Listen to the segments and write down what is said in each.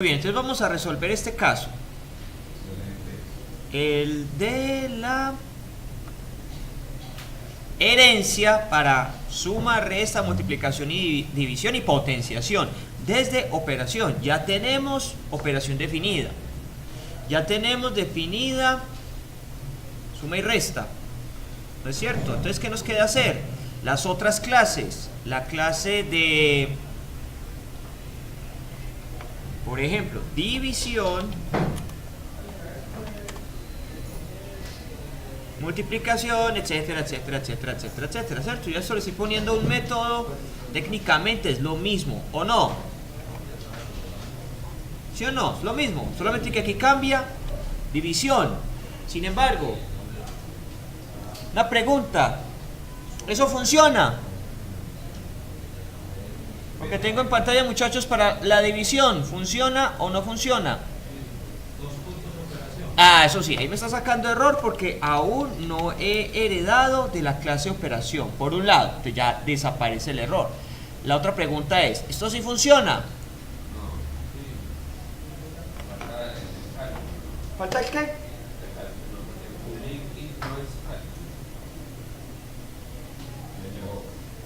Muy bien, entonces vamos a resolver este caso. El de la herencia para suma, resta, multiplicación y división y potenciación. Desde operación, ya tenemos operación definida. Ya tenemos definida suma y resta. ¿No es cierto? Entonces, ¿qué nos queda hacer? Las otras clases. La clase de, por ejemplo, división, multiplicación, etcétera, etcétera, etcétera, etcétera, etcétera, ¿cierto? Yo solo estoy poniendo un método, técnicamente es lo mismo, ¿o no? ¿Sí o no? Es lo mismo, solamente que aquí cambia división. Sin embargo, una pregunta, ¿eso funciona? Lo que tengo en pantalla, muchachos, para la división, ¿funciona o no funciona? Ah, eso sí, ahí me está sacando error porque aún no he heredado de la clase operación. Por un lado, entonces ya desaparece el error. La otra pregunta es, ¿esto sí funciona? ¿Falta el qué?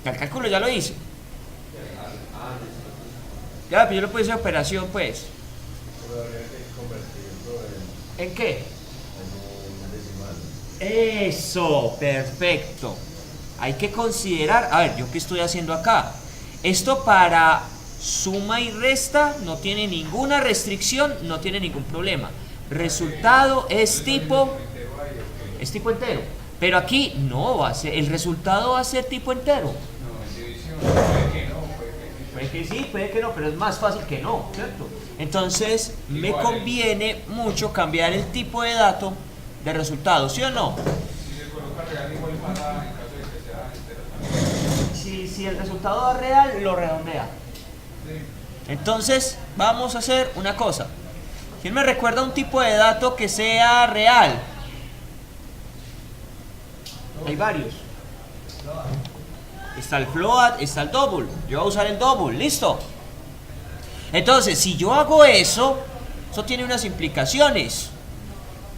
El cálculo ya lo hice. Ya, pero yo lo puse en operación, pues. ¿En qué? Eso, perfecto. Hay que considerar, a ver, ¿yo qué estoy haciendo acá? Esto para suma y resta no tiene ninguna restricción, no tiene ningún problema. Resultado es tipo entero. Pero aquí no va a ser, el resultado va a ser tipo entero. Puede que sí, puede que no, pero es más fácil que no, ¿cierto? Entonces me conviene mucho cambiar el tipo de dato de resultado, ¿sí o no? Si se coloca real igual para en caso de que sea entero también. Si el resultado es real, lo redondea. Entonces vamos a hacer una cosa. ¿Quién me recuerda un tipo de dato que sea real? Hay varios. Está el float, está el double. Yo voy a usar el double, ¿listo? Entonces, si yo hago eso tiene unas implicaciones.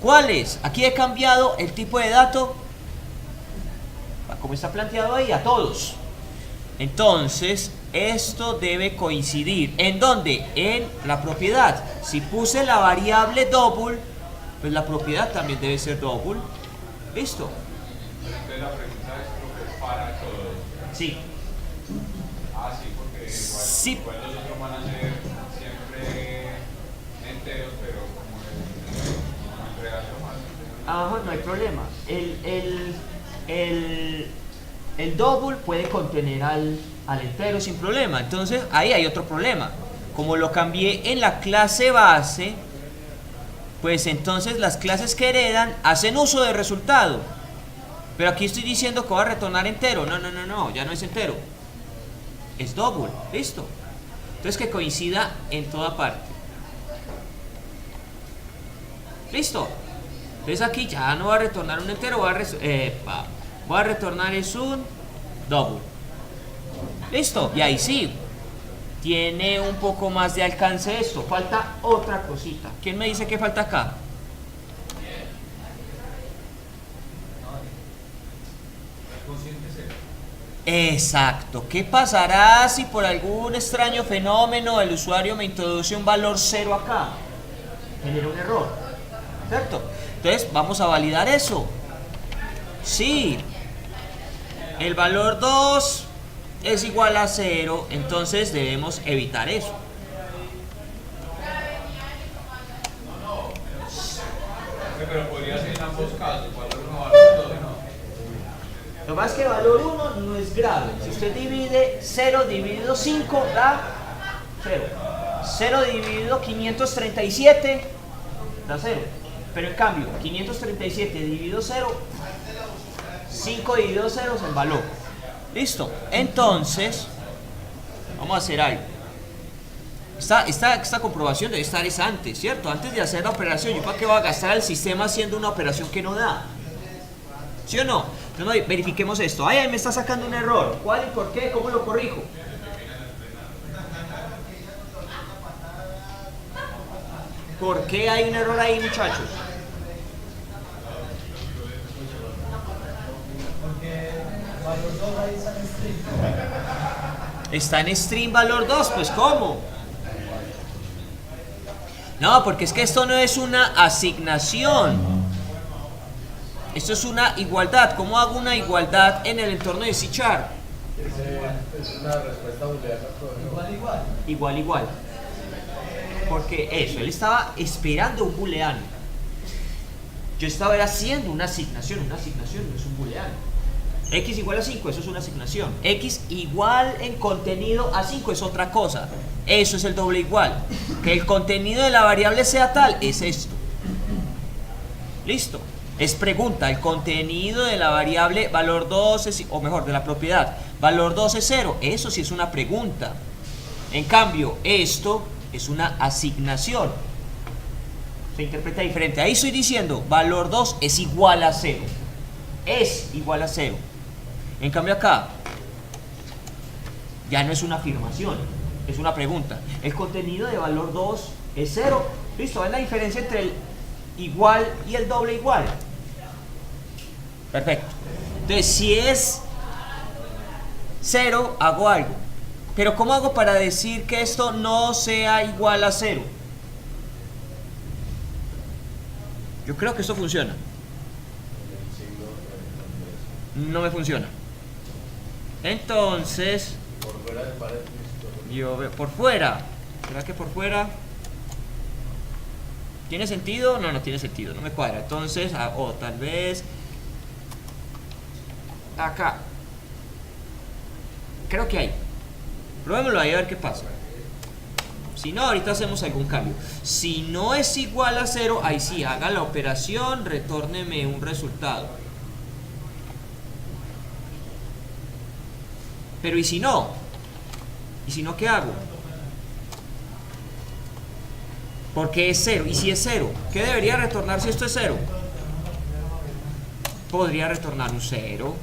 ¿Cuáles? Aquí he cambiado el tipo de dato, como está planteado ahí, a todos. Entonces, esto debe coincidir. ¿En dónde? En la propiedad. Si puse la variable double, pues la propiedad también debe ser double. ¿Listo? Entonces la pregunta es profe, para todos. Sí. Sí, porque Sí. igual los otros van a ser siempre enteros, pero como el real lo más. Ajá, no hay problema. El double puede contener al entero sin problema. Entonces, ahí hay otro problema. Como lo cambié en la clase base, pues entonces las clases que heredan hacen uso de resultado. Pero aquí estoy diciendo que va a retornar entero. No, ya no es entero. Es double, listo. Entonces que coincida en toda parte. Listo. Entonces aquí ya no va a retornar un entero, voy a retornar es un double. Listo. Y ahí sí, tiene un poco más de alcance esto. Falta otra cosita. ¿Quién me dice que falta acá? Exacto. ¿Qué pasará si por algún extraño fenómeno el usuario me introduce un valor 0 acá? Genera un error, ¿cierto? Entonces vamos a validar eso. Sí, el valor 2 es igual a 0, entonces debemos evitar eso. Pero podría ser en ambos casos, valor 1, valor 2, ¿no? Lo más que valor 1 no es grave. Si usted divide 0 dividido 5 da 0. 0 dividido 537 da 0. Pero en cambio, 537 dividido 0, 5 dividido 0 es el valor. ¿Listo? Entonces, vamos a hacer algo. Esta comprobación debe estar es antes, ¿cierto? Antes de hacer la operación. ¿Yo para qué voy a gastar al sistema haciendo una operación que no da? ¿Sí o no? Entonces verifiquemos esto. Ay, me está sacando un error. ¿Cuál y por qué? ¿Cómo lo corrijo? ¿Por qué hay un error ahí, muchachos? Está en string valor 2, pues ¿cómo? No, porque es que esto no es una asignación. Esto es una igualdad. ¿Cómo hago una igualdad en el entorno de C#? Es una respuesta booleana. Igual, igual. Porque eso, él estaba esperando un booleano. Yo estaba haciendo una asignación no es un booleano. X igual a 5, eso es una asignación. X igual en contenido a 5 es otra cosa. Eso es el doble igual. Que el contenido de la variable sea tal, es esto. Listo. Es pregunta, el contenido de la variable valor 2 es, o mejor, de la propiedad valor 2 es 0. Eso sí es una pregunta. En cambio, esto es una asignación. Se interpreta diferente. Ahí estoy diciendo valor 2 es igual a 0. Es igual a 0. En cambio acá ya no es una afirmación, es una pregunta. El contenido de valor 2 es 0. Listo, ¿ven la diferencia entre el igual y el doble igual? Perfecto. Entonces, si es 0, hago algo. Pero ¿cómo hago para decir que esto no sea igual a 0? Yo creo que esto funciona. No me funciona. Entonces, Por fuera de paréntesis. yo veo por fuera. ¿Será que por fuera tiene sentido? No, no tiene sentido, no me cuadra. Entonces, o tal vez acá. Creo que hay. Probémoslo ahí a ver qué pasa. Si no, ahorita hacemos algún cambio. Si no es igual a 0, ahí sí, haga la operación, retórneme un resultado. Pero ¿y si no? ¿Y si no qué hago? Porque es 0. ¿Y si es 0? ¿Qué debería retornar si esto es 0? Podría retornar un 0.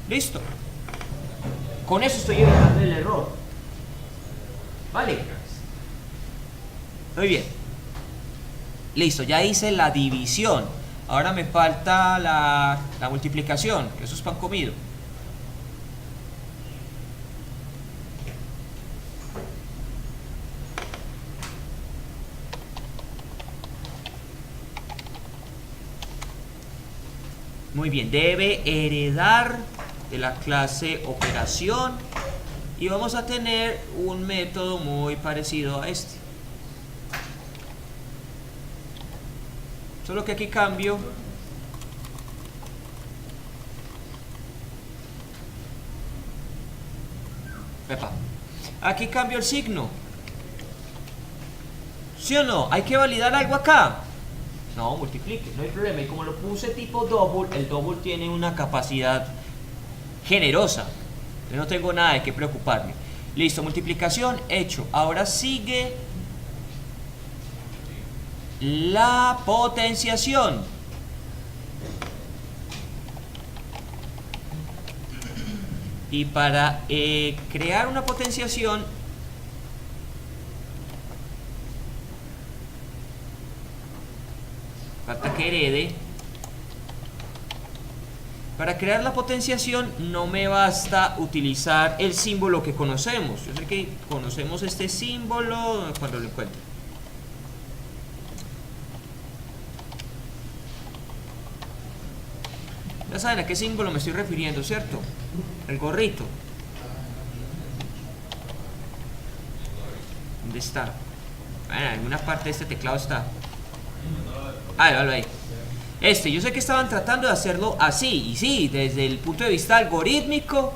Listo. Con eso estoy evitando el error. ¿Vale? Muy bien. Listo, ya hice la división. Ahora me falta la multiplicación, que eso es pan comido. Muy bien, debe heredar de la clase operación y vamos a tener un método muy parecido a este. Solo que aquí cambio aquí cambio el signo. ¿Sí o no? ¿Hay que validar algo acá? No, multiplique, no hay problema. Y como lo puse tipo double, el double tiene una capacidad generosa. Yo no tengo nada de qué preocuparme. Listo, multiplicación, hecho. Ahora sigue la potenciación. Y para crear una potenciación, falta que herede. Para crear la potenciación no me basta utilizar el símbolo que conocemos. Yo sé que conocemos este símbolo cuando lo encuentre. Ya saben a qué símbolo me estoy refiriendo, ¿cierto? El gorrito. ¿Dónde está? Bueno, en alguna parte de este teclado está. Ahí. Yo sé que estaban tratando de hacerlo así, y sí, desde el punto de vista algorítmico,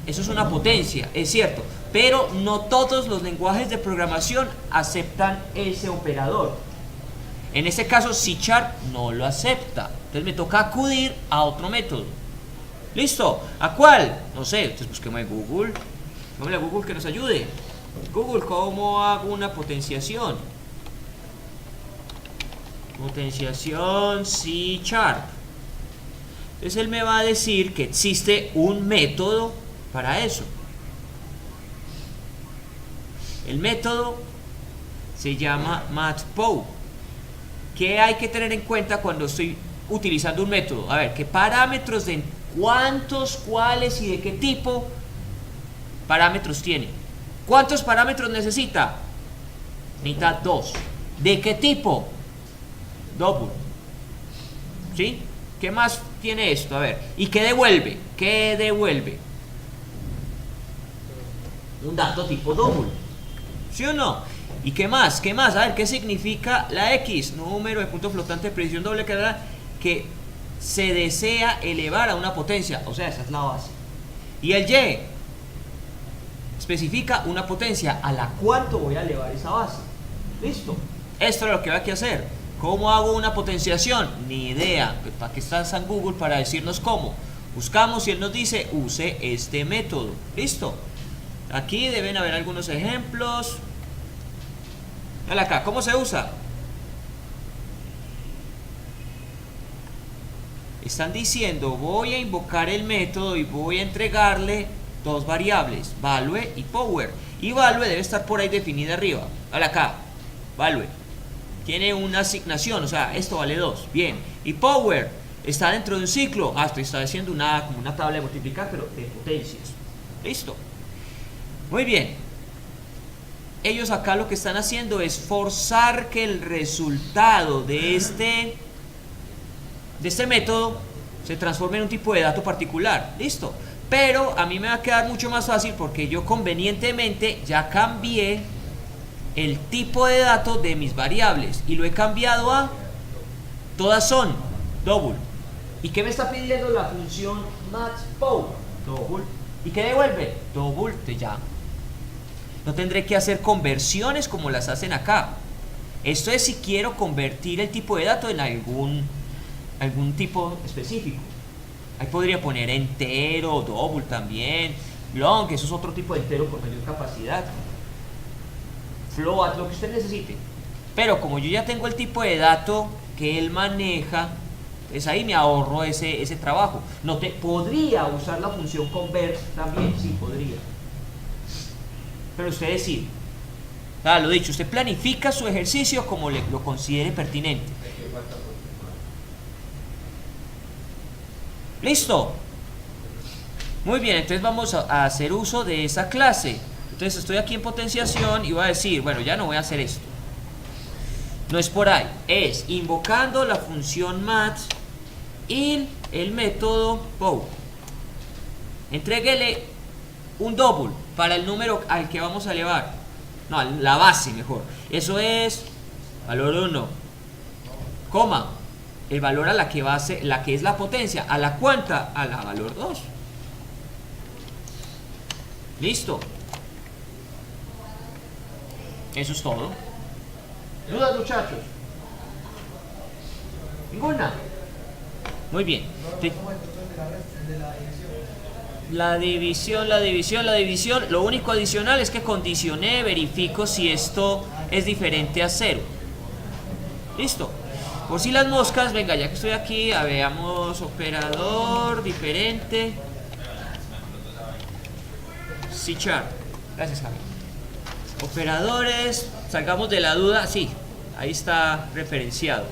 eso es una potencia, es cierto, pero no todos los lenguajes de programación aceptan ese operador. En este caso, C# no lo acepta, entonces me toca acudir a otro método. ¿Listo? ¿A cuál? No sé, entonces busquemos en Google. Vamos a Google que nos ayude. Google, ¿cómo hago una potenciación? Potenciación C#. Entonces él me va a decir que existe un método para eso. El método se se llama matplotlib. ¿Qué hay que tener en cuenta cuando estoy utilizando un método? A ver, ¿qué parámetros de cuántos, cuáles y de qué tipo parámetros tiene? ¿Cuántos parámetros necesita? Necesita 2. ¿De qué tipo? Double. ¿Sí? ¿Qué más tiene esto? A ver. ¿Y qué devuelve? ¿Qué devuelve? Un dato tipo double. ¿Sí o no? ¿Y qué más? ¿Qué más? A ver, ¿qué significa la X? Número de punto flotante de precisión doble que se desea elevar a una potencia. O sea, esa es la base. Y el Y especifica una potencia a la cuánto voy a elevar esa base. Listo. Esto es lo que hay que hacer. ¿Cómo hago una potenciación? Ni idea. ¿Para qué está en Google para decirnos cómo? Buscamos y él nos dice, use este método. Listo. Aquí deben haber algunos ejemplos. Dale acá, ¿cómo se usa? Están diciendo, voy a invocar el método y voy a entregarle dos variables, value y power. Y value debe estar por ahí definida arriba. Dale acá, value. Tiene una asignación, o sea, esto vale 2. Bien. Y power está dentro de un ciclo. Esto está haciendo como una tabla de multiplicar, pero de potencias. Listo. Muy bien. Ellos acá lo que están haciendo es forzar que el resultado de este método se transforme en un tipo de dato particular. Listo. Pero a mí me va a quedar mucho más fácil porque yo convenientemente ya cambié el tipo de dato de mis variables y lo he cambiado a todas son double. ¿Y qué me está pidiendo la función matplotlib? Double. ¿Y qué devuelve? Double de ya. No tendré que hacer conversiones como las hacen acá. Esto es si quiero convertir el tipo de dato en algún tipo específico. Ahí podría poner entero, double también, long, que eso es otro tipo de entero con mayor capacidad. Float, lo que usted necesite. Pero como yo ya tengo el tipo de dato que él maneja, pues ahí me ahorro ese trabajo. Podría usar la función convert también, sí, podría. Pero usted decide. Lo dicho, usted planifica su ejercicio como lo considere pertinente. ¿Listo? Muy bien, entonces vamos a hacer uso de esa clase. Entonces estoy aquí en potenciación y voy a decir, bueno, ya no voy a hacer esto. No es por ahí, es invocando la función mat y el método pow. Entréguele un double para el número al que vamos a elevar. No, la base mejor. Eso es valor 1, coma, el valor a la que es la potencia. ¿A la cuánta? A la valor 2. Listo. Eso es todo. ¿Dudas, muchachos? ¿Ninguna? Muy bien. La división. Lo único adicional es que condicioné, verifico si esto es diferente a 0. Listo. Por si las moscas, venga, ya que estoy aquí, veamos operador diferente. C#. Gracias, Javi. Operadores, salgamos de la duda. Sí, ahí está referenciado.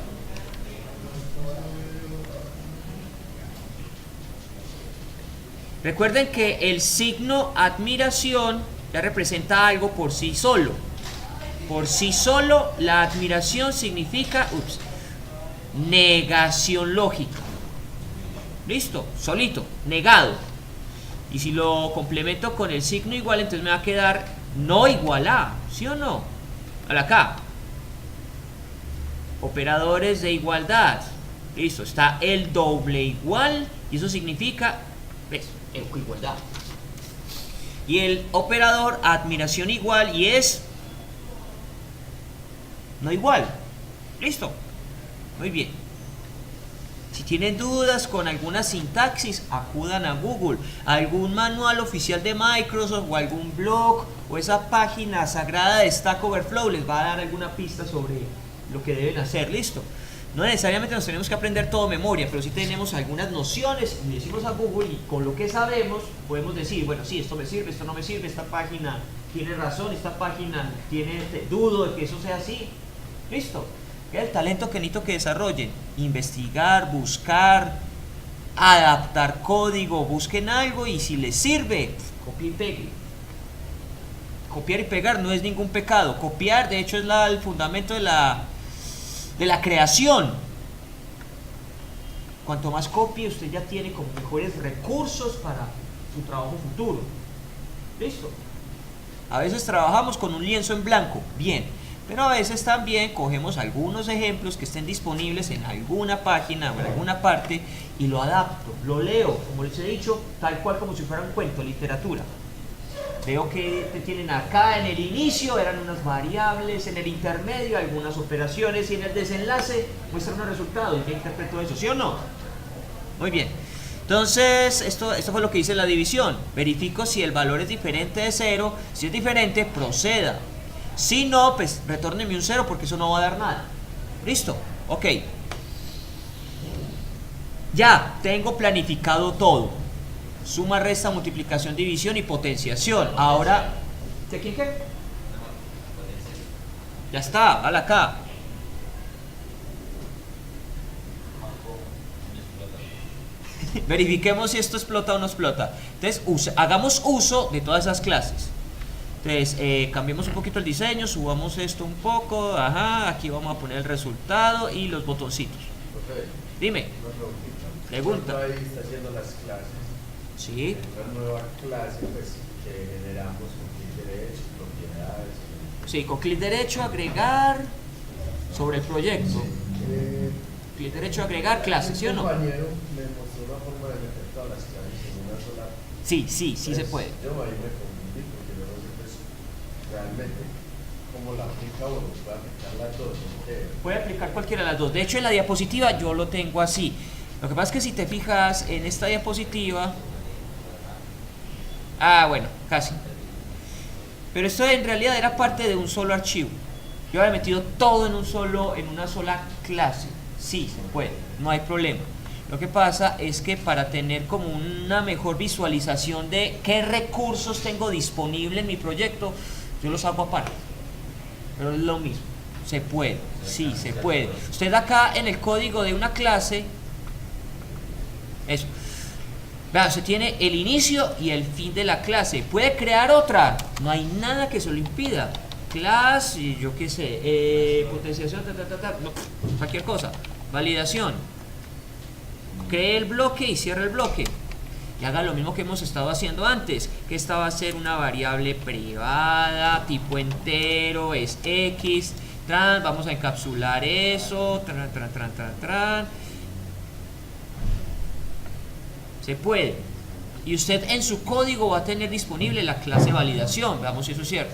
Recuerden que el signo admiración ya representa algo por sí solo. Por sí solo, la admiración significa negación lógica. Listo, solito, negado. Y si lo complemento con el signo igual, entonces me va a quedar no igual a, ¿sí o no? Acá. Operadores de igualdad. Listo, está el doble igual y eso significa, ¿ves? Igualdad. Y el operador admiración igual y es no igual. Listo. Muy bien. Si tienen dudas con alguna sintaxis, acudan a Google, a algún manual oficial de Microsoft o algún blog o esa página sagrada de Stack Overflow les va a dar alguna pista sobre lo que deben hacer. Listo. No necesariamente nos tenemos que aprender todo de memoria, pero sí tenemos algunas nociones y le decimos a Google y con lo que sabemos podemos decir, bueno, sí, esto me sirve, esto no me sirve, esta página tiene razón, esta página tiene, dudo de que eso sea así. Listo. El talento que necesito que desarrollen: investigar, buscar, adaptar código, busquen algo y si les sirve, copia y pegue. Copiar y pegar no es ningún pecado. Copiar, de hecho, es el fundamento de la creación. Cuanto más copie, usted ya tiene como mejores recursos para su trabajo futuro. Listo. A veces trabajamos con un lienzo en blanco, bien, pero a veces también cogemos algunos ejemplos que estén disponibles en alguna página o en alguna parte y lo adapto, lo leo, como les he dicho, tal cual como si fuera un cuento, literatura. Veo que te tienen acá en el inicio, eran unas variables, en el intermedio algunas operaciones y en el desenlace muestran un resultado. ¿Y qué interpreto eso? ¿Sí o no? Muy bien. Entonces, esto fue lo que hice en la división. Verifico si el valor es diferente de 0. Si es diferente, proceda. Si no, pues retórneme un 0 porque eso no va a dar nada. ¿Listo? Ok. Ya, tengo planificado todo. Suma, resta, multiplicación, división y potenciación. Ahora, ¿de quién qué? Ya está, dale acá. Verifiquemos si esto explota o no explota. Entonces, hagamos uso de todas esas clases. Entonces, cambiemos un poquito el diseño, subamos esto un poco. Ajá, aquí vamos a poner el resultado y los botoncitos. Okay. Dime. Pregunta. Ahí está haciendo las clases. Sí. Una nueva clase pues, que generamos con clic derecho, propiedades. Sí, con clic derecho, agregar sobre el proyecto. Clic derecho, agregar clase, ¿sí o no? Un compañero me mostró una forma de meter todas las clases en una sola. Sí, se puede. Yo ahí me confundí porque yo no sé pues, realmente cómo la aplica uno, puede aplicar las dos. Puede aplicar cualquiera de las dos. De hecho, en la diapositiva yo lo tengo así. Lo que pasa es que si te fijas en esta diapositiva... bueno, casi. Pero esto en realidad era parte de un solo archivo. Yo había metido todo en una sola clase. Sí, se puede, no hay problema. Lo que pasa es que para tener como una mejor visualización de qué recursos tengo disponible en mi proyecto, yo los hago aparte. Pero es lo mismo. Se puede, sí, se puede. Usted acá en el código de una clase, eso. Vean, se tiene el inicio y el fin de la clase. ¿Puede crear otra? No hay nada que se lo impida. Clase, yo qué sé, potenciación, no, cualquier cosa. Validación. Cree el bloque y cierra el bloque. Y haga lo mismo que hemos estado haciendo antes. Que esta va a ser una variable privada, tipo entero, es X. Vamos a encapsular eso. Se puede. Y usted en su código va a tener disponible la clase validación. Veamos si eso es cierto.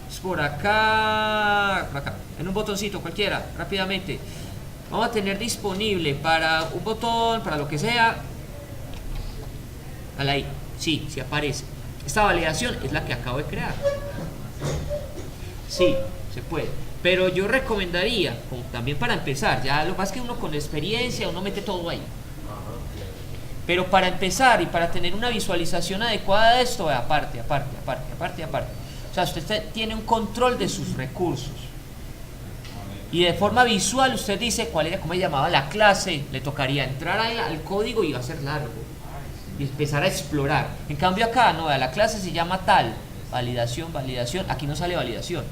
Es por acá, en un botoncito cualquiera, rápidamente. Vamos a tener disponible para un botón, para lo que sea. Dale ahí. Sí, sí aparece. Esta validación es la que acabo de crear. Sí, se puede. Pero yo recomendaría, como también para empezar, ya lo que pasa es que uno con experiencia, uno mete todo ahí. Pero para empezar y para tener una visualización adecuada de esto, aparte. O sea, usted tiene un control de sus recursos. Y de forma visual usted dice cuál era, cómo se llamaba la clase, le tocaría entrar al código y va a ser largo. Y empezar a explorar. En cambio acá, no, la clase se llama tal, validación, aquí no sale validación.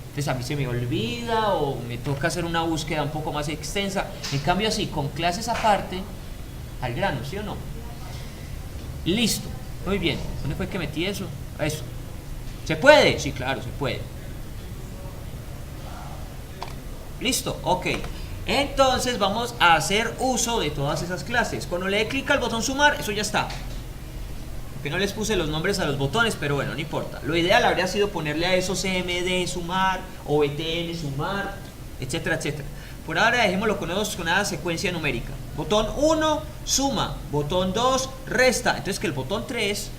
Entonces a mí se me olvida o me toca hacer una búsqueda un poco más extensa. En cambio así, con clases aparte, al grano, ¿sí o no? Listo, muy bien. ¿Dónde fue que metí eso? Eso. ¿Se puede? Sí, claro, se puede. Listo, ok. Entonces vamos a hacer uso de todas esas clases. Cuando le dé clic al botón sumar, eso ya está. Que no les puse los nombres a los botones, pero bueno, no importa. Lo ideal habría sido ponerle a eso CMD sumar, o BTN sumar, etcétera, etcétera. Por ahora dejémoslo con una secuencia numérica. Botón 1, suma. Botón 2, resta. Entonces que el botón 3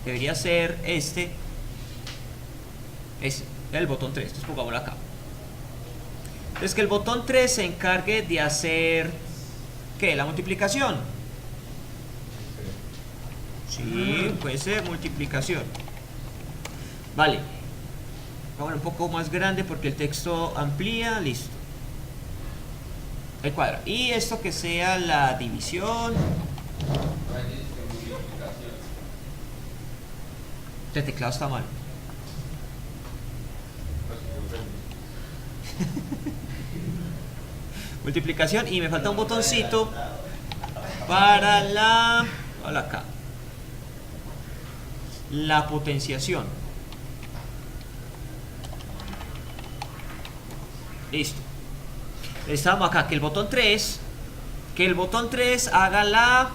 debería ser ese, el botón 3. Entonces pongámoslo acá. Entonces que el botón 3 se encargue de hacer, ¿qué? La multiplicación. Sí, puede ser multiplicación. Vale. Vamos un poco más grande porque el texto amplía, listo. El cuadro. Y esto que sea la división. Este teclado está mal. Multiplicación y me falta un botoncito para la acá. La potenciación. Listo. Estamos acá que el botón 3 haga la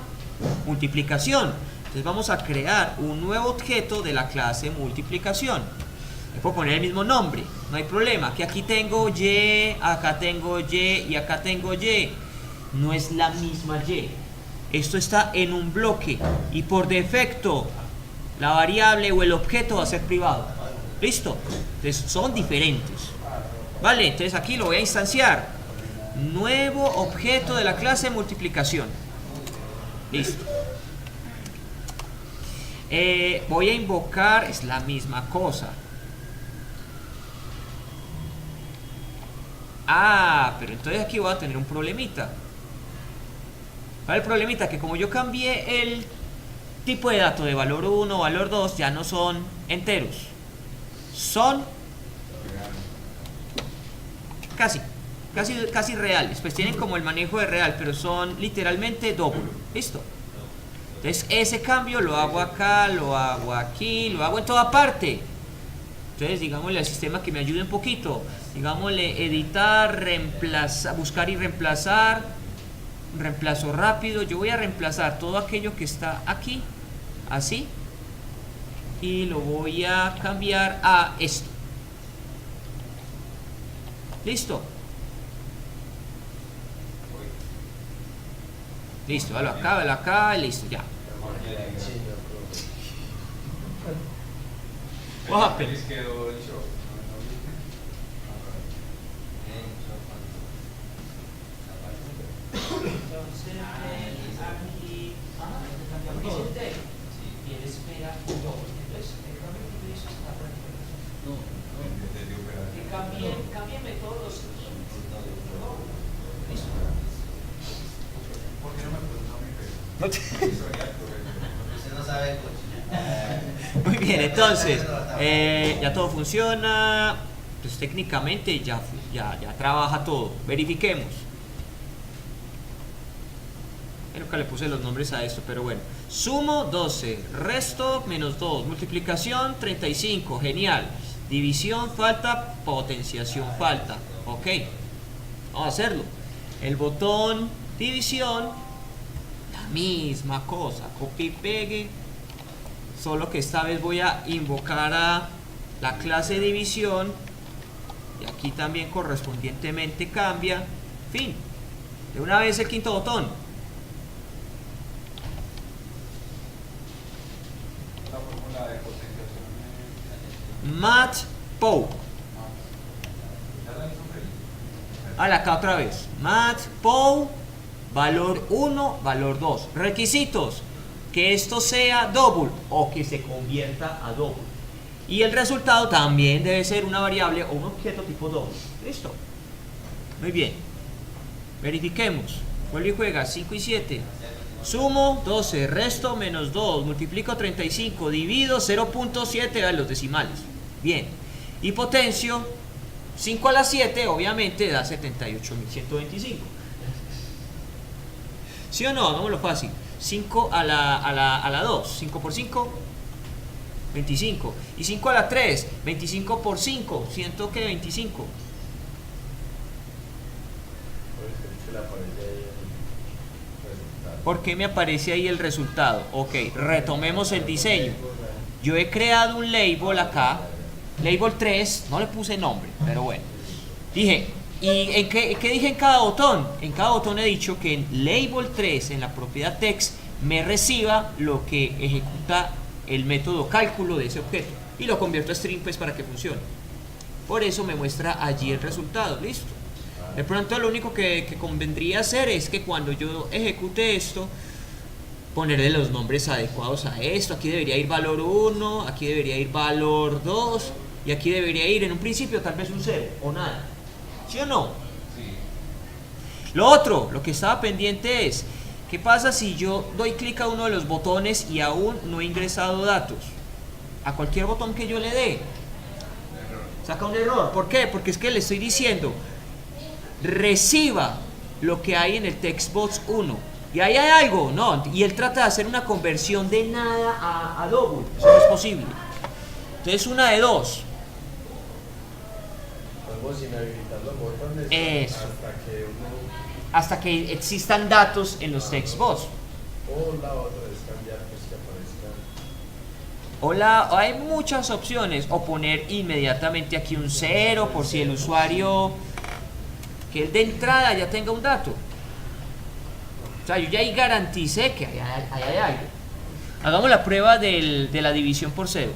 multiplicación. Entonces vamos a crear un nuevo objeto de la clase multiplicación. Le puedo poner el mismo nombre, no hay problema. Que aquí tengo Y, acá tengo Y y acá tengo Y. No es la misma Y. Esto está en un bloque y por defecto la variable o el objeto va a ser privado. ¿Listo? Entonces son diferentes. Vale, entonces aquí lo voy a instanciar. Nuevo objeto de la clase multiplicación. Listo. Voy a invocar, es la misma cosa. Pero entonces aquí voy a tener un problemita. ¿Cuál es el problemita? Que como yo cambié el tipo de dato de valor 1, valor 2, ya no son enteros. Son casi reales. Pues tienen como el manejo de real, pero son literalmente doble. ¿Listo? Entonces ese cambio lo hago acá, lo hago aquí, lo hago en toda parte. Entonces digámosle al sistema que me ayude un poquito. Digámosle editar, reemplazar, buscar y reemplazar. Reemplazo rápido. Yo voy a reemplazar todo aquello que está aquí, así, y lo voy a cambiar a esto. Listo. Listo, vale acá, listo, ya. What happened? Cámbiame todos los Muy bien, entonces ya todo funciona. Pues técnicamente ya trabaja todo. Verifiquemos. Nunca le puse los nombres a esto, pero bueno. Sumo 12, resto menos 2, multiplicación 35, genial. División falta, potenciación falta. Ok, vamos a hacerlo. El botón división, la misma cosa, copia y pegue. Solo que esta vez voy a invocar a la clase división. Y aquí también correspondientemente cambia. Fin. De una vez el quinto botón. La fórmula de potenciación matplotlib. Acá otra vez. Matplotlib, valor 1, valor 2. Requisitos: que esto sea double o que se convierta a double. Y el resultado también debe ser una variable o un objeto tipo double. Listo. Muy bien. Verifiquemos. Vuelve y juega. 5 y 7. Sumo 12, resto menos 2, multiplico 35, divido 0.7 a los decimales. Bien. Y potencio 5 a la 7, obviamente da 78.125. ¿Sí o no? Hagámoslo fácil. 5 a la 2, 5 por 5, 25. Y 5 a la 3, 25 por 5, ¿siento que 25? ¿Por qué me aparece ahí el resultado? Ok, retomemos el diseño. Yo he creado un label acá, label 3, no le puse nombre, pero bueno. Dije, ¿y en qué dije en cada botón? En cada botón he dicho que en label 3, en la propiedad text, me reciba lo que ejecuta el método cálculo de ese objeto. Y lo convierto a string pues para que funcione. Por eso me muestra allí el resultado, listo. De pronto lo único que convendría hacer es que cuando yo ejecute esto, ponerle los nombres adecuados a esto. Aquí debería ir valor 1, aquí debería ir valor 2 y aquí debería ir en un principio tal vez un 0 o nada. ¿Sí o no? Sí. Lo otro, lo que estaba pendiente es, ¿qué pasa si yo doy clic a uno de los botones y aún no he ingresado datos? A cualquier botón que yo le dé, saca un error. ¿Por qué? Porque es que le estoy diciendo, reciba lo que hay en el textbox 1. Y ahí hay algo, ¿no? Y él trata de hacer una conversión de nada a double. Eso no es posible. Entonces, una de dos. Podemos inhabilitar los botones Eso. hasta que Hasta que existan datos en los textbox. o la otra es cambiar pues que aparezca. O hay muchas opciones. O poner inmediatamente aquí un 0 por si el usuario, que él de entrada ya tenga un dato. O sea, yo ya ahí garanticé que ahí hay algo. Hagamos la prueba de la división por 0.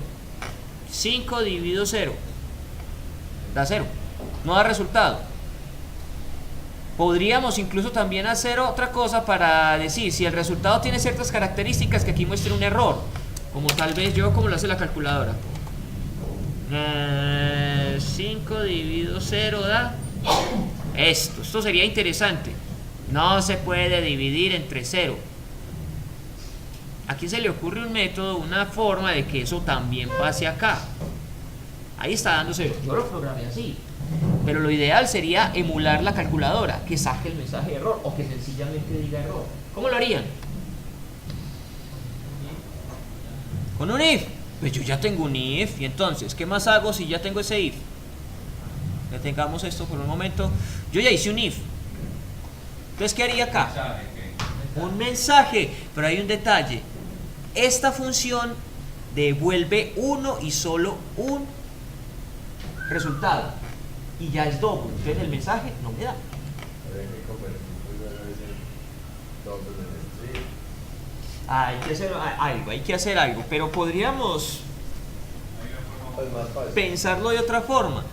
5 dividido 0 da 0. No da resultado. Podríamos incluso también hacer otra cosa para decir si el resultado tiene ciertas características que aquí muestre un error. Como tal vez yo, como lo hace la calculadora. 5 dividido 0 da esto. Esto sería interesante. No se puede dividir entre 0. Aquí se le ocurre un método, una forma de que eso también pase acá. Ahí está dando 0. Yo lo programé así. Pero lo ideal sería emular la calculadora, que saque el mensaje de error o que sencillamente diga error. ¿Cómo lo harían? Con un if. Pues yo ya tengo un if. Y entonces, ¿qué más hago si ya tengo ese if? Detengamos esto por un momento. Yo ya hice un if. Entonces, ¿qué haría acá? ¿Sabe qué? Un mensaje, pero hay un detalle. Esta función devuelve uno y solo un resultado. Y ya es doble. Entonces el mensaje no me da. Habría que convertir pues a veces doble en string. Hay que hacer algo. Pero podríamos Pues más fácil. pensarlo de otra forma.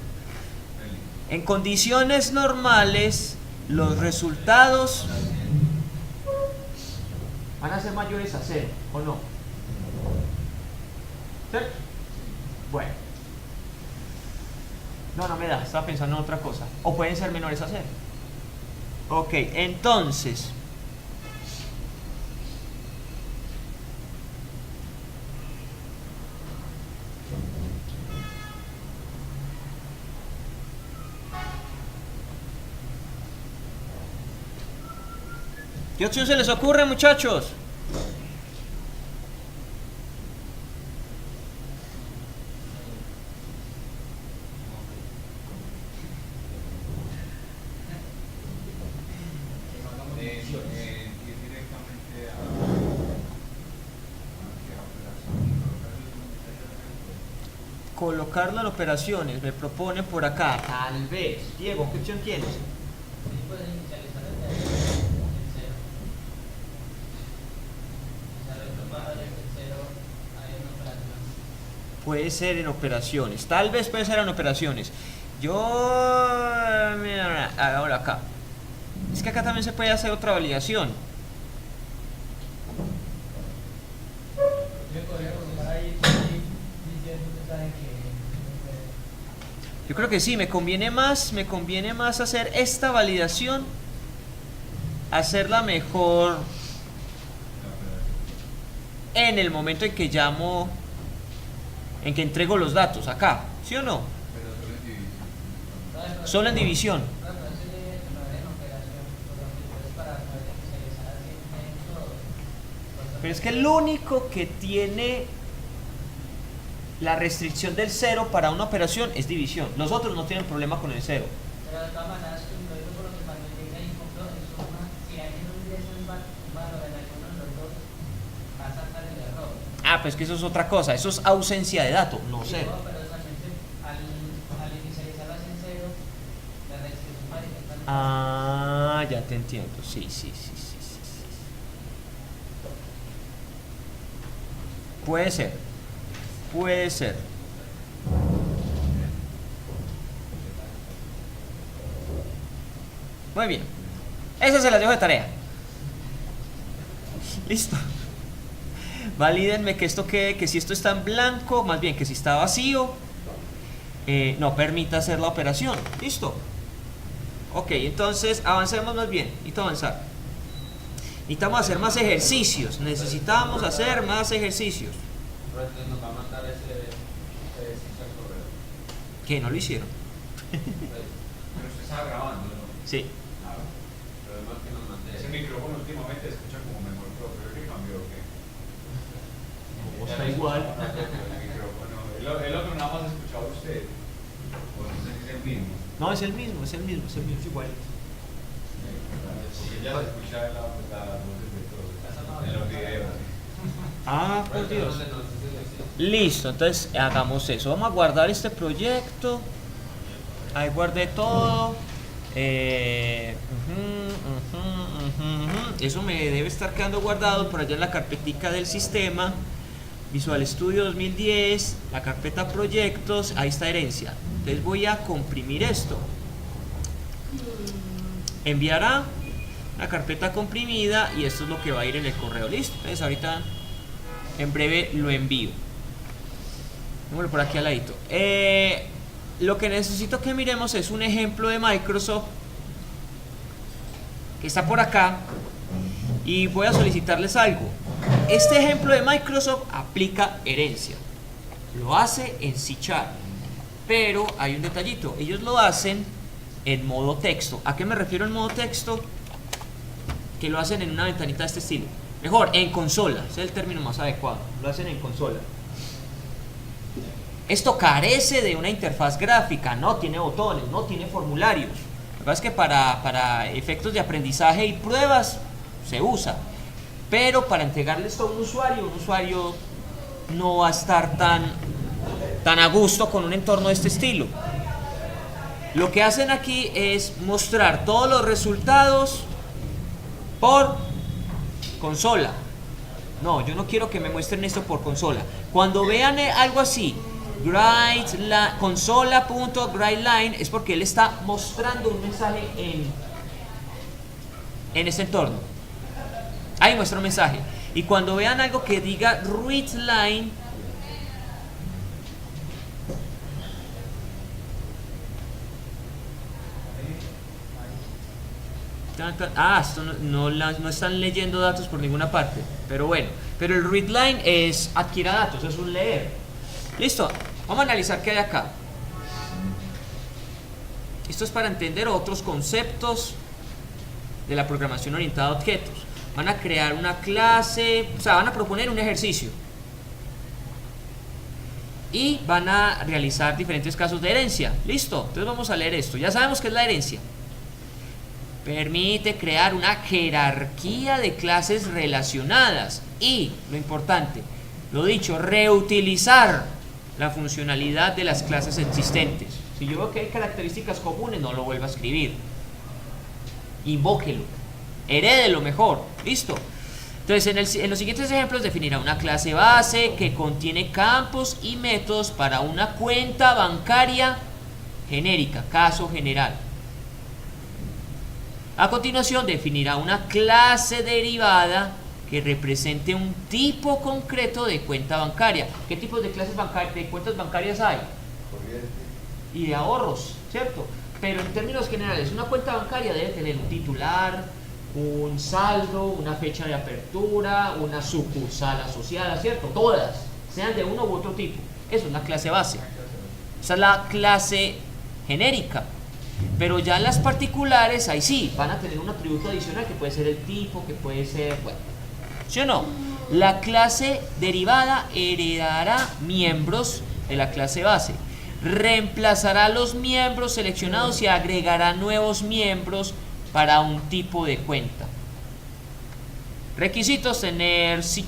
En condiciones normales, los resultados van a ser mayores a 0, ¿o no? ¿Sí? Bueno. No me da, estaba pensando en otra cosa. O pueden ser menores a 0. Ok, entonces. ¿Qué opción se les ocurre, muchachos? Ir directamente a Colocarlo en operaciones, me propone por acá. Tal vez. Diego, ¿qué opción tienes? Puedes inicializar el 0. Puede ser en operaciones. Tal vez puede ser en operaciones. Mira, ahora acá. Es que acá también se puede hacer otra validación. Yo creo que sí, me conviene más hacer esta validación, hacerla mejor en el momento en que llamo, en que entrego los datos acá, ¿sí o no? Solo en división. Pero es que el único que tiene la restricción del 0 para una operación es división. Los otros no tienen problema con el 0. Pero de todas maneras, lo digo por lo que cuando llega y compro en suma, si hay un valor en alguno de los dos, va a sacar el error. Ah, pues que eso es otra cosa. Eso es ausencia de dato, no Sí, 0. no, pero solamente al inicializarlo en 0, la restricción va a intentar. Ah, ya te entiendo. Sí. Puede ser. Muy bien. Esa se las dejo de tarea. Listo. Valídenme que esto quede, que si esto está en blanco, más bien que si está vacío, no permita hacer la operación. Listo. Ok, entonces avancemos más bien. Necesito avanzar. Necesitamos hacer más ejercicios. Necesitamos hacer más ejercicios. Entonces nos va a mandar ese ejercicio al correo. ¿Qué? ¿No lo hicieron? Pero usted estaba grabando, ¿no? Sí. Ah, Pero además que nos mande ese micrófono últimamente escucha como mejor, pero ¿qué cambió o qué? Está igual. El micrófono. El otro nada más escuchaba usted. O no sé si es el mismo. No, es el mismo, es igual. Porque ya se escucha las voces de todos en los videos. Ah, por Dios. Entonces, nos dice ese ejercicio. Listo, entonces hagamos eso. Vamos a guardar este proyecto. Ahí guardé todo. Eso me debe estar quedando guardado por allá en la carpetica del sistema. Visual Studio 2010, la carpeta proyectos, ahí está herencia. Entonces voy a comprimir esto. Enviará la carpeta comprimida y esto es lo que va a ir en el correo. Listo. Entonces ahorita en breve lo envío. Démoslo por aquí al ladito. Lo que necesito que miremos es un ejemplo de Microsoft que está por acá y voy a solicitarles algo. Este ejemplo de Microsoft aplica herencia, lo hace en C#, pero hay un detallito, ellos lo hacen en modo texto. ¿A qué me refiero en modo texto? Que lo hacen en una ventanita de este estilo, mejor, en consola, ese es el término más adecuado, lo hacen en consola. Esto carece de una interfaz gráfica, no tiene botones, no tiene formularios. Lo que pasa es que para efectos de aprendizaje y pruebas se usa, pero para entregarle esto a un usuario no va a estar tan a gusto con un entorno de este estilo. Lo que hacen aquí es mostrar todos los resultados por consola. No, yo no quiero que me muestren esto por consola. Cuando vean algo así, consola.writeLine, es porque él está mostrando un mensaje en este entorno. Ahí muestra un mensaje. Y cuando vean algo que diga readLine, esto no están leyendo datos por ninguna parte. Pero bueno, pero el readLine es adquiera datos, es un leer. Listo, vamos a analizar qué hay acá. Esto es para entender otros conceptos de la programación orientada a objetos. Van a crear una clase, o sea, van a proponer un ejercicio y van a realizar diferentes casos de herencia. Listo, entonces vamos a leer esto. Ya sabemos qué es la herencia. Permite crear una jerarquía de clases relacionadas y, lo importante, lo dicho, reutilizar la funcionalidad de las clases existentes. Si yo veo que hay características comunes, no lo vuelvo a escribir. Invóquelo, herédelo mejor. Listo. Entonces, en los siguientes ejemplos definirá una clase base que contiene campos y métodos para una cuenta bancaria genérica, caso general. A continuación definirá una clase derivada que represente un tipo concreto de cuenta bancaria. ¿Qué tipos de clases de cuentas bancarias hay? Corriente. Y de ahorros, ¿cierto? Pero en términos generales, una cuenta bancaria debe tener un titular, un saldo, una fecha de apertura, una sucursal asociada, ¿cierto? Todas, sean de uno u otro tipo. Eso es la clase base. Esa es la clase genérica. Pero ya las particulares, ahí sí, van a tener un atributo adicional que puede ser el tipo, que puede ser, bueno, ¿sí o no? La clase derivada heredará miembros de la clase base, reemplazará los miembros seleccionados y agregará nuevos miembros para un tipo de cuenta. Requisitos: tener C#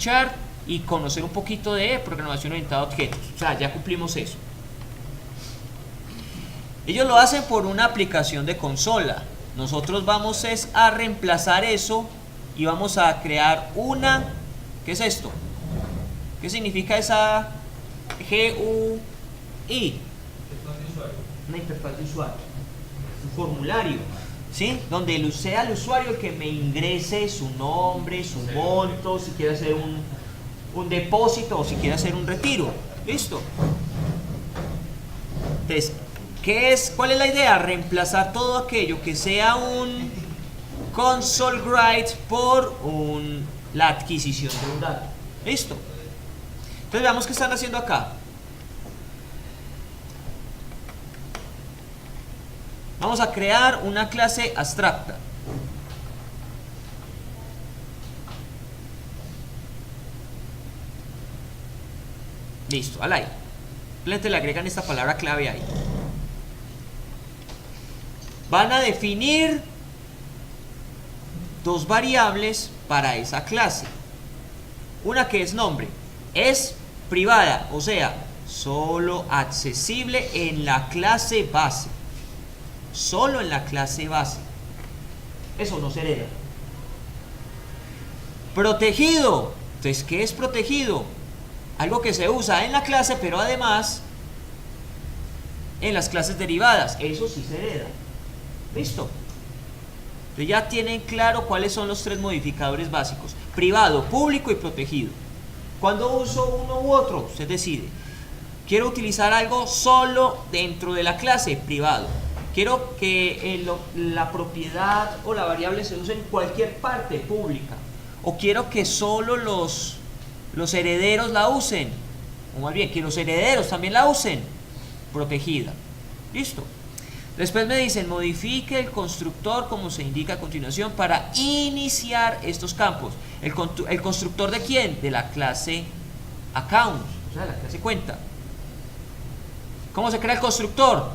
y conocer un poquito de programación orientada a objetos. O sea, ya cumplimos eso. Ellos lo hacen por una aplicación de consola. Nosotros vamos a reemplazar eso y vamos a crear una... ¿Qué es esto? ¿Qué significa esa GUI? Una interfaz de usuario. Un formulario. ¿sí? Donde sea el usuario el que me ingrese su nombre, su monto, si quiere hacer un depósito o si quiere hacer un retiro. ¿Listo? Entonces, ¿cuál es la idea? Reemplazar todo aquello que sea un console write por la adquisición de un dato. ¿Listo? Entonces veamos qué están haciendo acá. Vamos a crear una clase abstracta. Listo, al ahí. Simplemente le agregan esta palabra clave ahí. Van a definir dos variables para esa clase. Una que es nombre. Es privada, o sea, solo accesible en la clase base. Solo en la clase base. Eso no se hereda. Protegido. Entonces, ¿qué es protegido? Algo que se usa en la clase, pero además en las clases derivadas. Eso sí se hereda. ¿Listo? Entonces ya tienen claro cuáles son los tres modificadores básicos. Privado, público y protegido. Cuando uso uno u otro, usted decide. Quiero utilizar algo solo dentro de la clase, privado. Quiero que la propiedad o la variable se use en cualquier parte, pública. O quiero que solo los herederos la usen. O más bien, que los herederos también la usen, protegida. ¿Listo? Después me dicen, modifique el constructor como se indica a continuación para iniciar estos campos. ¿El constructor de quién? De la clase account, o sea, la clase cuenta. ¿Cómo se crea el constructor?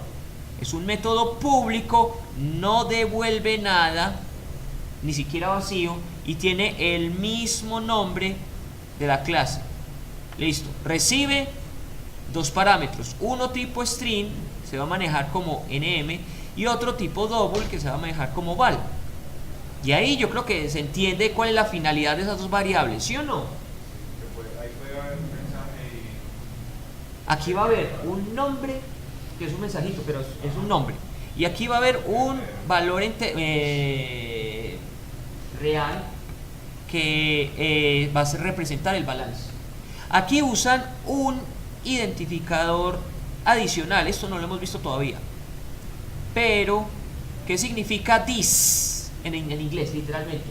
Es un método público, no devuelve nada, ni siquiera vacío, y tiene el mismo nombre de la clase. Listo. Recibe dos parámetros. Uno tipo string, se va a manejar como nm, y otro tipo double, que se va a manejar como val. Y ahí yo creo que se entiende cuál es la finalidad de esas dos variables, ¿sí o no? Ahí puede haber un mensaje y... Aquí va a haber un nombre, que es un mensajito, pero es un nombre. Y aquí va a haber un valor real que va a representar el balance. Aquí usan un identificador adicional, esto no lo hemos visto todavía. Pero, ¿qué significa this en inglés, literalmente?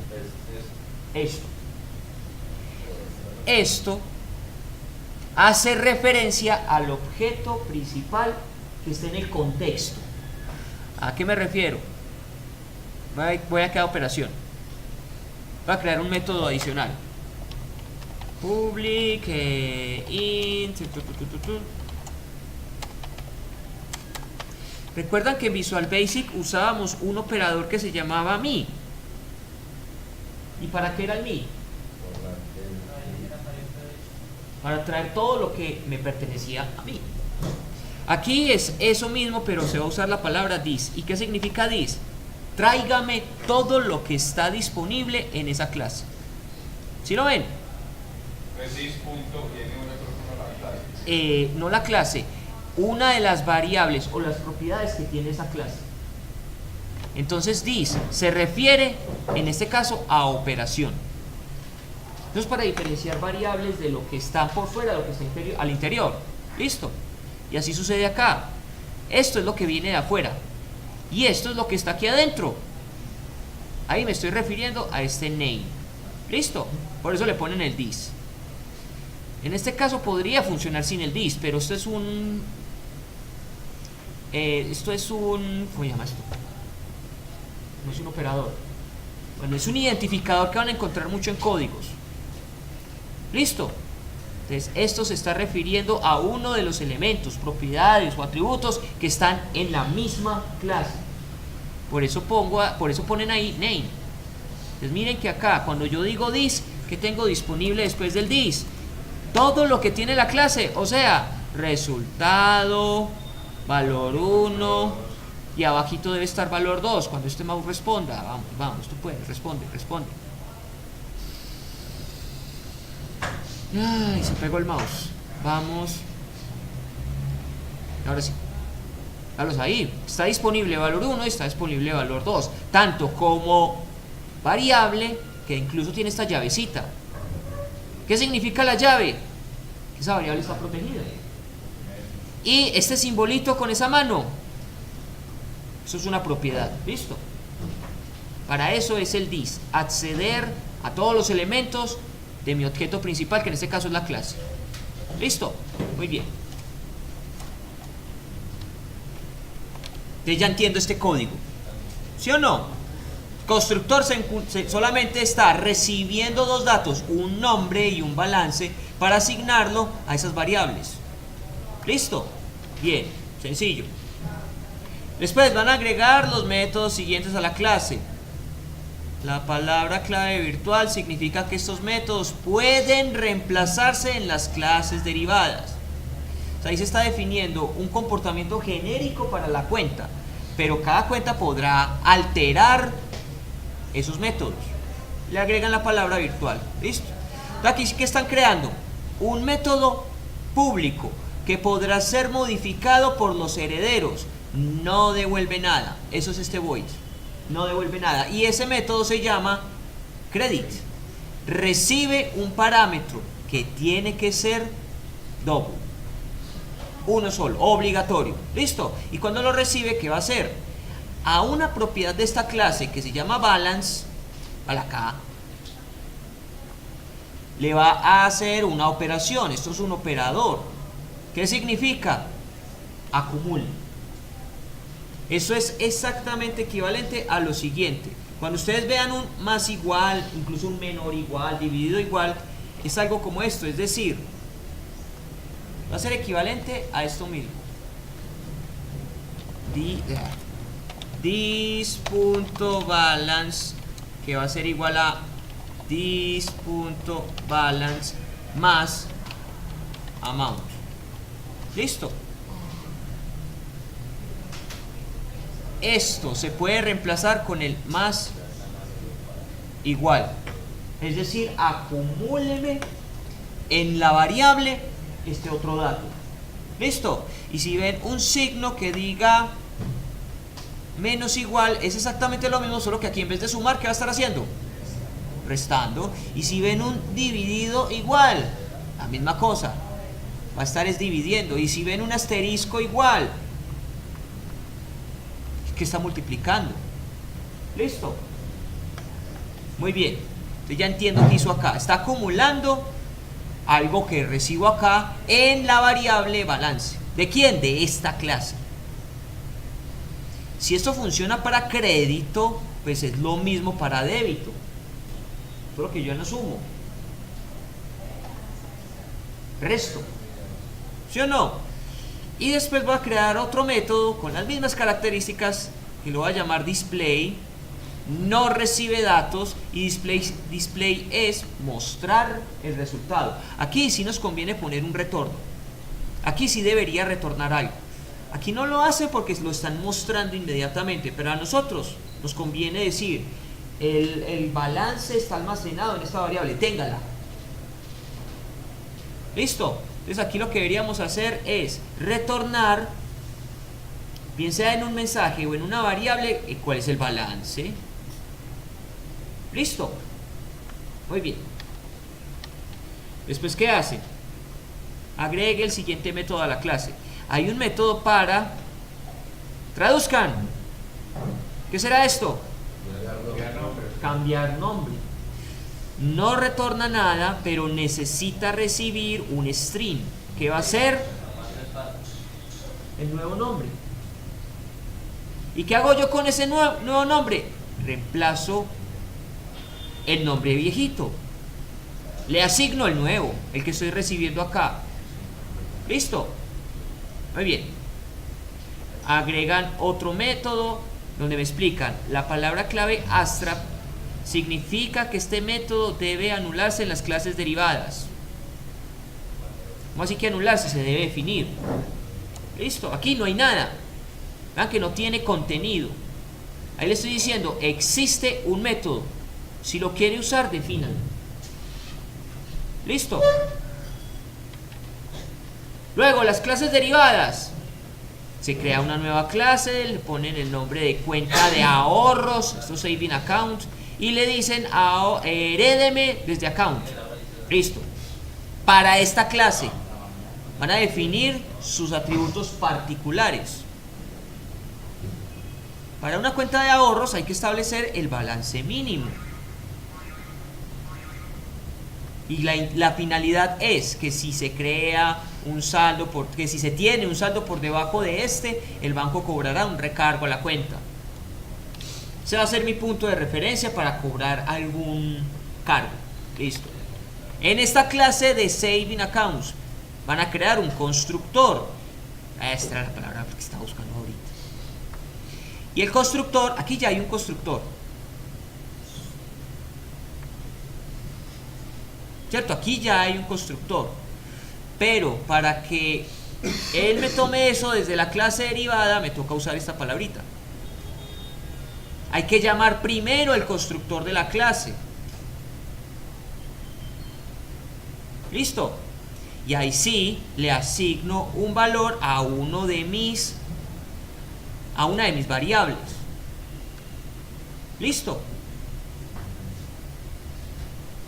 Esto hace referencia al objeto principal que está en el contexto. ¿A qué me refiero? Voy a cada operación. Voy a crear un método adicional. Public int. Recuerdan que en Visual Basic usábamos un operador que se llamaba me. ¿Y para qué era el me? Para traer todo lo que me pertenecía a mí. Aquí es eso mismo, pero se va a usar la palabra this. ¿Y qué significa this? Tráigame todo lo que está disponible en esa clase. ¿Sí lo ven? Pues this punto viene una cosa a la clase. No la clase, una de las variables o las propiedades que tiene esa clase. Entonces this se refiere en este caso a operación. Entonces, para diferenciar variables de lo que está por fuera, de lo que está al interior. ¿Listo? Y así sucede acá. Esto es lo que viene de afuera y esto es lo que está aquí adentro. Ahí me estoy refiriendo a este name. ¿Listo? Por eso le ponen el this. En este caso podría funcionar sin el this, pero esto es un ¿cómo se llama esto? No es un operador. Bueno, es un identificador que van a encontrar mucho en códigos. ¿Listo? Entonces, esto se está refiriendo a uno de los elementos, propiedades o atributos que están en la misma clase. Por eso ponen ahí name. Entonces, miren que acá, cuando yo digo this, ¿qué tengo disponible después del this? Todo lo que tiene la clase, o sea, resultado, valor 1, y abajito debe estar valor 2. Cuando este mouse responda, vamos, tú puedes, responde. Ay, se pegó el mouse. Vamos. Ahora sí. Véalos ahí, está disponible valor 1 y está disponible valor 2, tanto como variable, que incluso tiene esta llavecita. ¿Qué significa la llave? Que esa variable está protegida. Y este simbolito con esa mano, eso es una propiedad, ¿listo? Para eso es el dis, acceder a todos los elementos de mi objeto principal, que en este caso es la clase. ¿Listo? Muy bien. Entonces ya entiendo este código, ¿sí o no? Constructor solamente está recibiendo dos datos, un nombre y un balance, para asignarlo a esas variables. ¿Listo? Bien, sencillo. Después van a agregar los métodos siguientes a la clase. La palabra clave virtual significa que estos métodos pueden reemplazarse en las clases derivadas. O sea, ahí se está definiendo un comportamiento genérico para la cuenta, pero cada cuenta podrá alterar esos métodos. Le agregan la palabra virtual. ¿Listo? Aquí sí que están creando un método público que podrá ser modificado por los herederos. No devuelve nada. Eso es este void. No devuelve nada. Y ese método se llama credit. Recibe un parámetro que tiene que ser double. Uno solo, obligatorio. ¿Listo? Y cuando lo recibe, ¿qué va a hacer? A una propiedad de esta clase que se llama balance, a la K, le va a hacer una operación. Esto es un operador. ¿Qué significa? Acumula. Eso es exactamente equivalente a lo siguiente. Cuando ustedes vean un más igual, incluso un menor igual, dividido igual, es algo como esto, es decir, va a ser equivalente a esto mismo. This.balance, que va a ser igual a this.balance más amount. ¿Listo? Esto se puede reemplazar con el más igual. Es decir, acumúleme en la variable este otro dato. ¿Listo? Y si ven un signo que diga menos igual, es exactamente lo mismo, solo que aquí en vez de sumar, ¿qué va a estar haciendo? Restando. Y si ven un dividido igual, la misma cosa, va a estar es dividiendo. Y si ven un asterisco igual, que está multiplicando. ¿Listo? Muy bien. Entonces ya entiendo qué hizo acá. Está acumulando algo que recibo acá en la variable balance. ¿De quién? De esta clase. Si esto funciona para crédito, pues es lo mismo para débito. Solo que yo no sumo. Resto. ¿Sí o no? Y después voy a crear otro método con las mismas características que lo voy a llamar display. No recibe datos y display es mostrar el resultado. Aquí sí nos conviene poner un retorno. Aquí sí debería retornar algo. Aquí no lo hace porque lo están mostrando inmediatamente, pero a nosotros nos conviene decir el balance está almacenado en esta variable, téngala. ¿Listo? Entonces aquí lo que deberíamos hacer es retornar, bien sea en un mensaje o en una variable, cuál es el balance. ¿Listo? Muy bien. Después, ¿qué hace? Agregue el siguiente método a la clase. Hay un método para... Traduzcan. ¿Qué será esto? Cambiar nombre. No retorna nada, pero necesita recibir un string. ¿Qué va a ser? El nuevo nombre. ¿Y qué hago yo con ese nuevo nombre? Reemplazo el nombre viejito. Le asigno el nuevo, el que estoy recibiendo acá. ¿Listo? Muy bien. Agregan otro método donde me explican la palabra clave astra. Significa que este método debe anularse en las clases derivadas. ¿Cómo así que anularse? Se debe definir. Listo, aquí no hay nada. Vean que no tiene contenido. Ahí le estoy diciendo, existe un método. Si lo quiere usar, defínalo. Listo. Luego, las clases derivadas. Se crea una nueva clase, le ponen el nombre de cuenta de ahorros, esto es saving account, y le dicen herédeme desde account. Listo. Para esta clase van a definir sus atributos particulares. Para una cuenta de ahorros hay que establecer el balance mínimo. Y la finalidad es que si se crea un saldo, que si se tiene un saldo por debajo de el banco cobrará un recargo a la cuenta. Ese va a ser mi punto de referencia para cobrar algún cargo. Listo. En esta clase de Saving Accounts van a crear un constructor. Esta era la palabra que estaba buscando ahorita. Y el constructor, aquí ya hay un constructor. ¿Cierto? Aquí ya hay un constructor. Pero para que él me tome eso desde la clase derivada, me toca usar esta palabrita. Hay que llamar primero el constructor de la clase. ¿Listo? Y ahí sí le asigno un valor a una de mis variables. ¿Listo?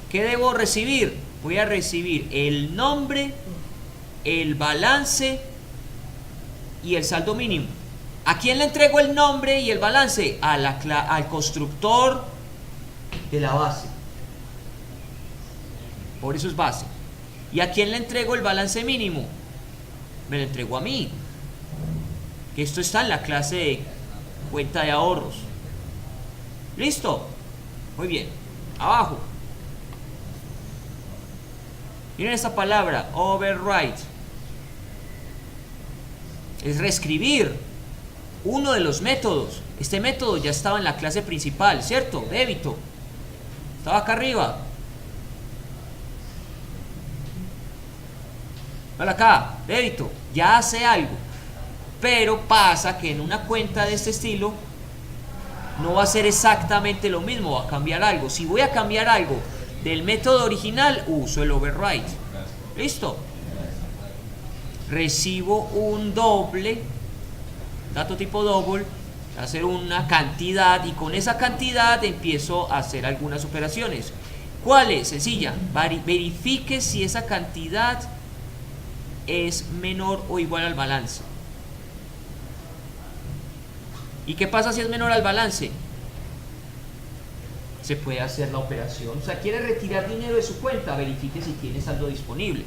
¿Qué debo recibir? Voy a recibir el nombre, el balance y el saldo mínimo. ¿A quién le entrego el nombre y el balance? Al constructor de la base. Por eso es base. ¿Y a quién le entrego el balance mínimo? Me lo entrego a mí. Que esto está en la clase de cuenta de ahorros. ¿Listo? Muy bien. Abajo. Miren esta palabra, overwrite. Es reescribir uno de los métodos. Este método ya estaba en la clase principal, ¿cierto? Débito. Estaba acá arriba. Vale acá, débito. Ya hace algo. Pero pasa que en una cuenta de este estilo no va a ser exactamente lo mismo, va a cambiar algo. Si voy a cambiar algo del método original, uso el override. ¿Listo? Recibo un doble, dato tipo double, hacer una cantidad y con esa cantidad empiezo a hacer algunas operaciones. ¿Cuál es? Sencilla. Verifique si esa cantidad es menor o igual al balance. ¿Y qué pasa si es menor al balance? Se puede hacer la operación. O sea, quiere retirar dinero de su cuenta, verifique si tiene saldo disponible.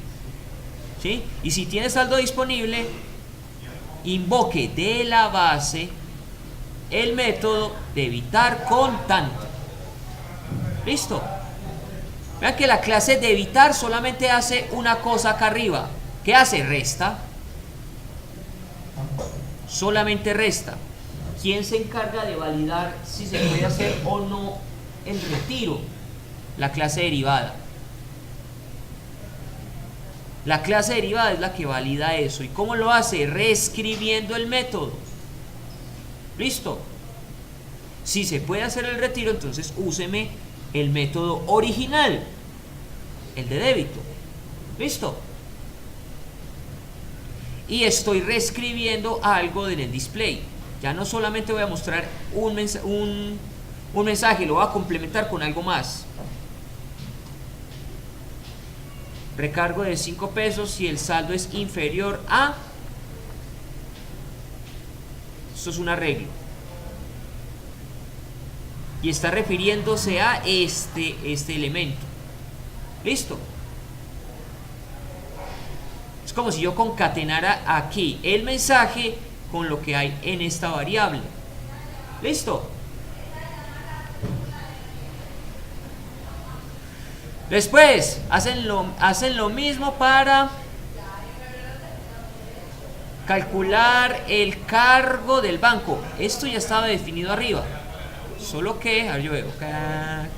¿Sí? Y si tiene saldo disponible, invoque de la base el método debitar con tanto. ¿Listo? Vean que la clase debitar solamente hace una cosa acá arriba. ¿Qué hace? Resta. Solamente resta. ¿Quién se encarga de validar si se puede hacer o no el retiro? La clase derivada. La clase derivada es la que valida eso. ¿Y cómo lo hace? Reescribiendo el método. ¿Listo? Si se puede hacer el retiro, entonces úseme el método original, el de débito. ¿Listo? Y estoy reescribiendo algo en el display. Ya no solamente voy a mostrar un mensaje, lo voy a complementar con algo más. Recargo de 5 pesos si el saldo es inferior a... Esto es un arreglo. Y está refiriéndose a este elemento. ¿Listo? Es como si yo concatenara aquí el mensaje con lo que hay en esta variable. ¿Listo? Después hacen lo mismo para calcular el cargo del banco. Esto ya estaba definido arriba. Solo que, a ver, yo veo acá.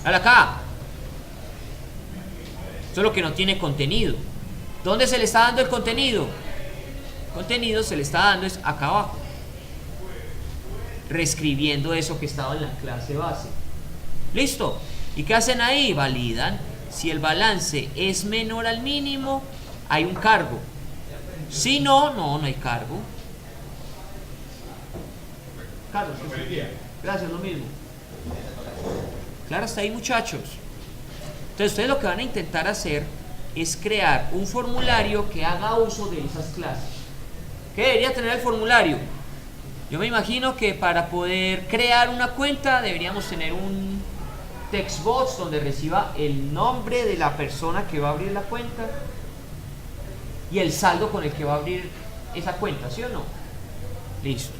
Acá. Solo que no tiene contenido. ¿Dónde se le está dando el contenido? Contenido se le está dando es acá abajo, reescribiendo eso que estaba en la clase base. ¿Listo? ¿Y qué hacen ahí? Validan si el balance es menor al mínimo, hay un cargo. Si no, no hay cargo. Carlos, gracias, lo mismo. Claro, hasta ahí, muchachos. Entonces ustedes lo que van a intentar hacer es crear un formulario que haga uso de esas clases. ¿Qué debería tener el formulario? Yo me imagino que para poder crear una cuenta deberíamos tener un textbox donde reciba el nombre de la persona que va a abrir la cuenta y el saldo con el que va a abrir esa cuenta, ¿sí o no? Listo.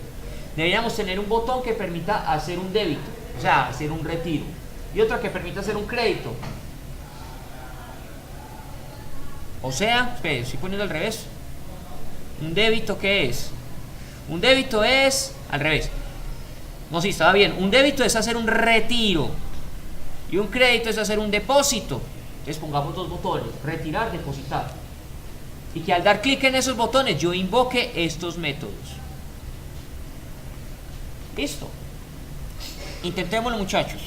Deberíamos tener un botón que permita hacer un débito, o sea, hacer un retiro, y otro que permita hacer un crédito. O sea, espere, estoy poniendo al revés. ¿Un débito qué es? Un débito es al revés. No, sí, estaba bien. Un débito es hacer un retiro y un crédito es hacer un depósito. Entonces pongamos dos botones, retirar, depositar, y que al dar clic en esos botones yo invoque estos métodos. Listo. Intentémoslo, muchachos.